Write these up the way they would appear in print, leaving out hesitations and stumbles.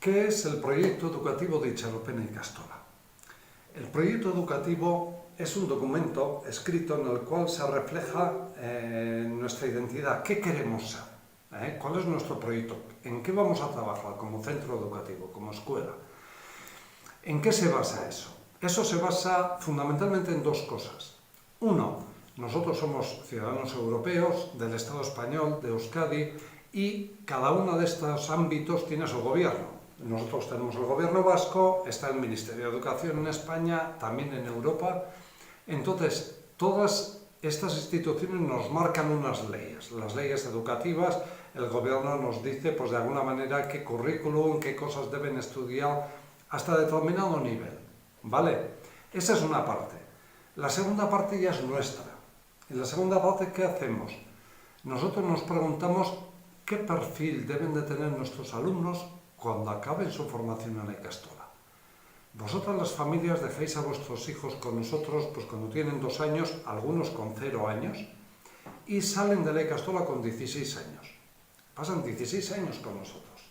¿Qué es el proyecto educativo de Itxaropena Ikastola? El proyecto educativo es un documento escrito en el cual se refleja nuestra identidad. ¿Qué queremos ser? ¿Cuál es nuestro proyecto? ¿En qué vamos a trabajar como centro educativo, como escuela? ¿En qué se basa eso? Eso se basa fundamentalmente en dos cosas. Uno, nosotros somos ciudadanos europeos del Estado español, de Euskadi, y cada uno de estos ámbitos tiene su gobierno. Nosotros tenemos el gobierno vasco, está el Ministerio de Educación en España, también en Europa. Entonces, todas estas instituciones nos marcan unas leyes, las leyes educativas. El gobierno nos dice, pues de alguna manera, qué currículum, qué cosas deben estudiar hasta determinado nivel, ¿vale? Esa es una parte. La segunda parte ya es nuestra. En la segunda parte, ¿qué hacemos? Nosotros nos preguntamos qué perfil deben de tener nuestros alumnos cuando acaben su formación en la Ikastola. Vosotras las familias dejéis a vuestros hijos con nosotros pues cuando tienen 2 años, algunos con 0 años, y salen de la Ikastola con 16 años. Pasan 16 años con nosotros.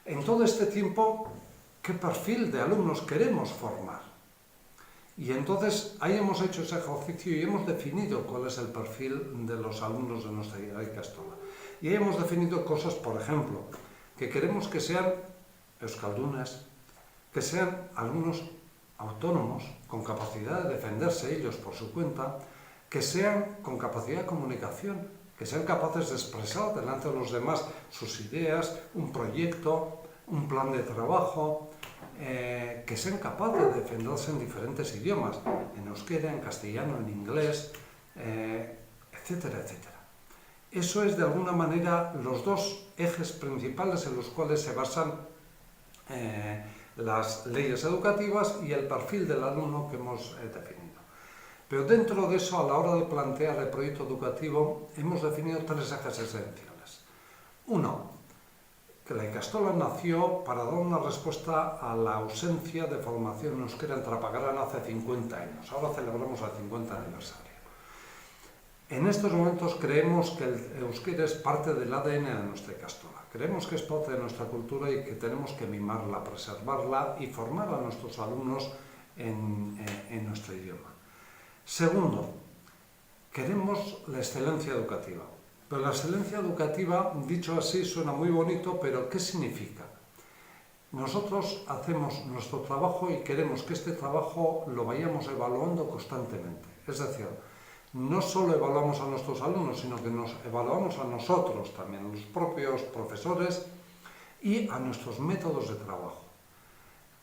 En todo este tiempo, ¿qué perfil de alumnos queremos formar? Y entonces ahí hemos hecho ese ejercicio y hemos definido cuál es el perfil de los alumnos de nuestra Ikastola. Y ahí hemos definido cosas, por ejemplo, que queremos que sean euskaldunes, que sean alumnos autónomos, con capacidad de defenderse ellos por su cuenta, que sean con capacidad de comunicación, que sean capaces de expresar delante de los demás sus ideas, un proyecto, un plan de trabajo, que sean capaces de defenderse en diferentes idiomas, en euskera, en castellano, en inglés, etcétera, etcétera. Eso es de alguna manera los dos ejes principales en los cuales se basan las leyes educativas y el perfil del alumno que hemos definido. Pero dentro de eso, a la hora de plantear el proyecto educativo, hemos definido 3 ejes esenciales. Uno, que la Ikastola nació para dar una respuesta a la ausencia de formación en euskera en Trapagaran hace 50 años. Ahora celebramos el 50 aniversario. En estos momentos creemos que el euskera es parte del ADN de nuestra Ikastola. Creemos que es parte de nuestra cultura y que tenemos que mimarla, preservarla y formar a nuestros alumnos en nuestro idioma. Segundo, queremos la excelencia educativa. Pero la excelencia educativa, dicho así, suena muy bonito, pero ¿qué significa? Nosotros hacemos nuestro trabajo y queremos que este trabajo lo vayamos evaluando constantemente. Es decir, no solo evaluamos a nuestros alumnos, sino que nos evaluamos a nosotros también, a los propios profesores y a nuestros métodos de trabajo.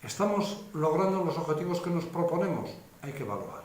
¿Estamos logrando los objetivos que nos proponemos? Hay que evaluar.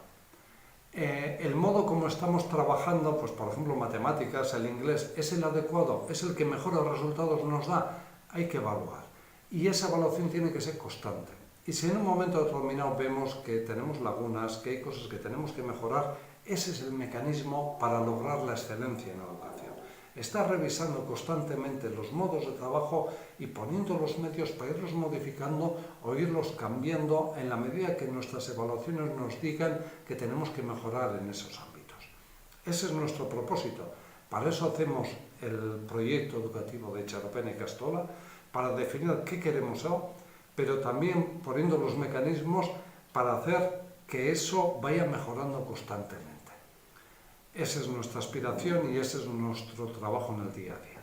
El modo como estamos trabajando, pues por ejemplo matemáticas, el inglés, ¿es el adecuado? ¿Es el que mejores resultados nos da? Hay que evaluar. Y esa evaluación tiene que ser constante. Y si en un momento determinado vemos que tenemos lagunas, que hay cosas que tenemos que mejorar, ese es el mecanismo para lograr la excelencia en la educación. Estar revisando constantemente los modos de trabajo y poniendo los medios para irlos modificando o irlos cambiando en la medida que nuestras evaluaciones nos digan que tenemos que mejorar en esos ámbitos. Ese es nuestro propósito. Para eso hacemos el proyecto educativo de Itxaropena Ikastola, para definir qué queremos ser, pero también poniendo los mecanismos para hacer que eso vaya mejorando constantemente. Esa es nuestra aspiración y ese es nuestro trabajo en el día a día.